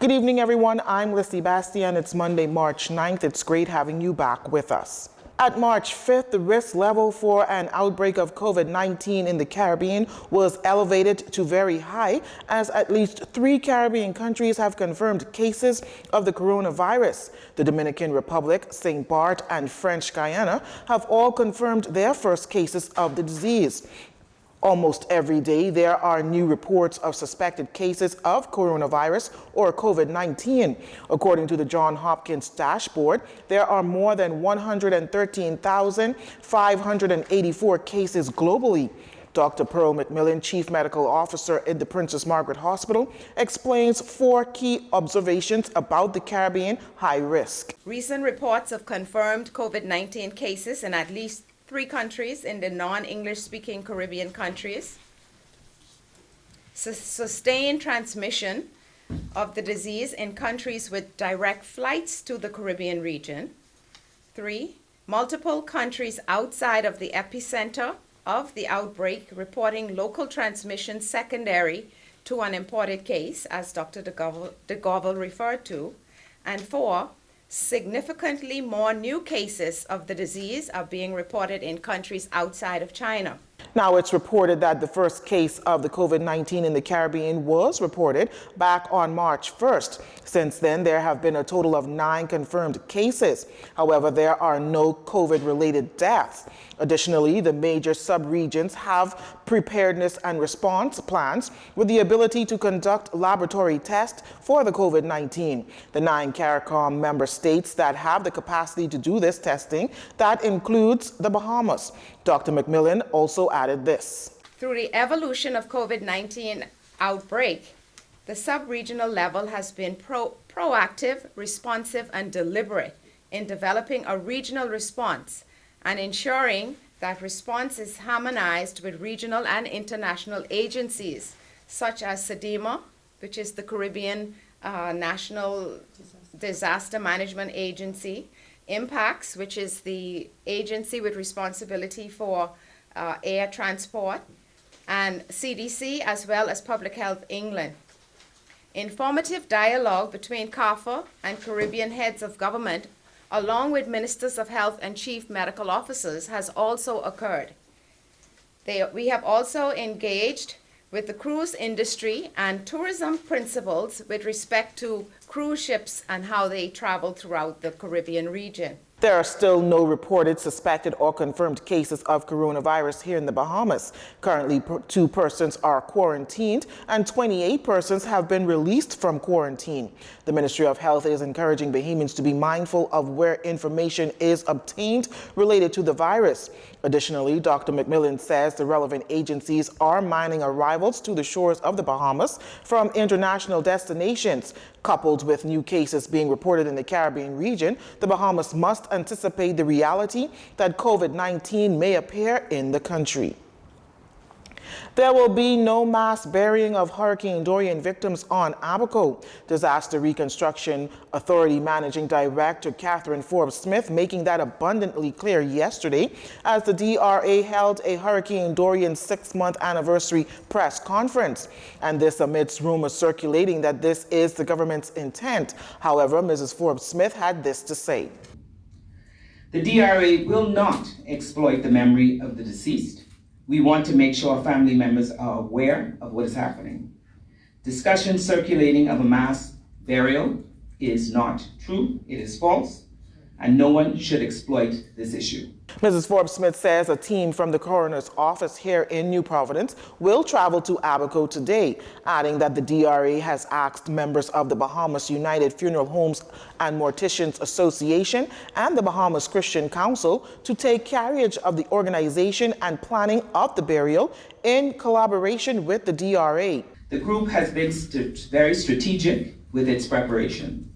Good evening, everyone. I'm Lissy Bastian. It's Monday, March 9th. It's great having you back with us. At March 5th, the risk level for an outbreak of COVID-19 in the Caribbean was elevated to very high, as at least 3 Caribbean countries have confirmed cases of the coronavirus. The Dominican Republic, St. Barth, and French Guiana have all confirmed their first cases of the disease. Almost every day, there are new reports of suspected cases of coronavirus or COVID-19. According to the Johns Hopkins dashboard, there are more than 113,584 cases globally. Dr. Pearl McMillan, Chief Medical Officer in the Princess Margaret Hospital, explains 4 key observations about the Caribbean high risk. Recent reports of confirmed COVID-19 cases in at least 3 countries in the non-English speaking Caribbean countries. Sustained transmission of the disease in countries with direct flights to the Caribbean region. 3, multiple countries outside of the epicenter of the outbreak reporting local transmission secondary to an imported case, as Dr. de Govel referred to. And 4, significantly more new cases of the disease are being reported in countries outside of China. Now, it's reported that the first case of the COVID-19 in the Caribbean was reported back on March 1st. Since then, there have been a total of 9 confirmed cases. However, there are no COVID-related deaths. Additionally, the major sub-regions have preparedness and response plans with the ability to conduct laboratory tests for the COVID-19. The 9 CARICOM member states that have the capacity to do this testing, that includes the Bahamas. Dr. McMillan also added this. Through the evolution of COVID-19 outbreak, the sub-regional level has been proactive, responsive, and deliberate in developing a regional response and ensuring that response is harmonized with regional and international agencies such as SEDIMA, which is the Caribbean National Disaster Management Agency, IMPACTS, which is the agency with responsibility for air transport, and CDC, as well as Public Health England. Informative dialogue between CARPHA and Caribbean heads of government, along with ministers of health and chief medical officers, has also occurred. We have also engaged with the cruise industry and tourism principals with respect to cruise ships and how they travel throughout the Caribbean region. There are still no reported suspected or confirmed cases of coronavirus here in the Bahamas. Currently, 2 persons are quarantined and 28 persons have been released from quarantine. The Ministry of Health is encouraging Bahamians to be mindful of where information is obtained related to the virus. Additionally, Dr. McMillan says the relevant agencies are mining arrivals to the shores of the Bahamas from international destinations. Coupled with new cases being reported in the Caribbean region, the Bahamas must anticipate the reality that COVID-19 may appear in the country. There will be no mass burying of Hurricane Dorian victims on Abaco. Disaster Reconstruction Authority Managing Director Catherine Forbes-Smith making that abundantly clear yesterday as the DRA held a Hurricane Dorian 6-month anniversary press conference. And this amidst rumors circulating that this is the government's intent. However, Mrs. Forbes-Smith had this to say. The DRA will not exploit the memory of the deceased. We want to make sure family members are aware of what is happening. Discussion circulating of a mass burial is not true, it is false, and no one should exploit this issue. Mrs. Forbes-Smith says a team from the coroner's office here in New Providence will travel to Abaco today, adding that the DRA has asked members of the Bahamas United Funeral Homes and Morticians Association and the Bahamas Christian Council to take carriage of the organization and planning of the burial in collaboration with the DRA. The group has been very strategic with its preparation.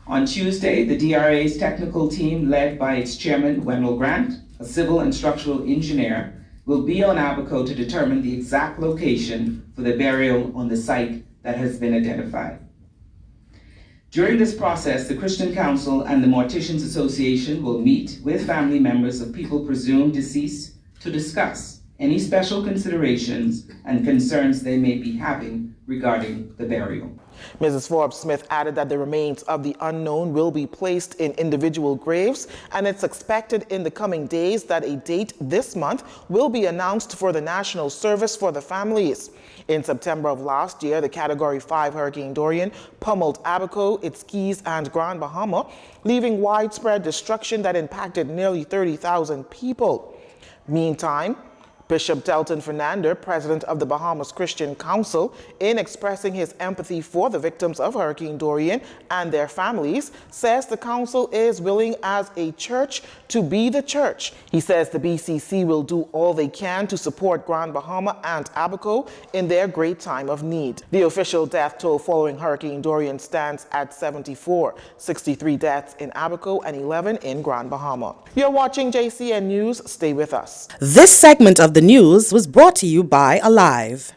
On Tuesday, the DRA's technical team, led by its chairman, Wendell Grant, a civil and structural engineer, will be on Abaco to determine the exact location for the burial on the site that has been identified. During this process, the Christian Council and the Morticians Association will meet with family members of people presumed deceased to discuss any special considerations and concerns they may be having regarding the burial. Mrs. Forbes-Smith added that the remains of the unknown will be placed in individual graves, and it's expected in the coming days that a date this month will be announced for the national service for the families. In September of last year, the Category 5 Hurricane Dorian pummeled Abaco, its Keys, and Grand Bahama, leaving widespread destruction that impacted nearly 30,000 people. Meantime, Bishop Delton Fernandez, president of the Bahamas Christian Council, in expressing his empathy for the victims of Hurricane Dorian and their families, says the council is willing as a church to be the church. He says the BCC will do all they can to support Grand Bahama and Abaco in their great time of need. The official death toll following Hurricane Dorian stands at 74, 63 deaths in Abaco and 11 in Grand Bahama. You're watching JCN News. Stay with us. This segment of the news was brought to you by Alive.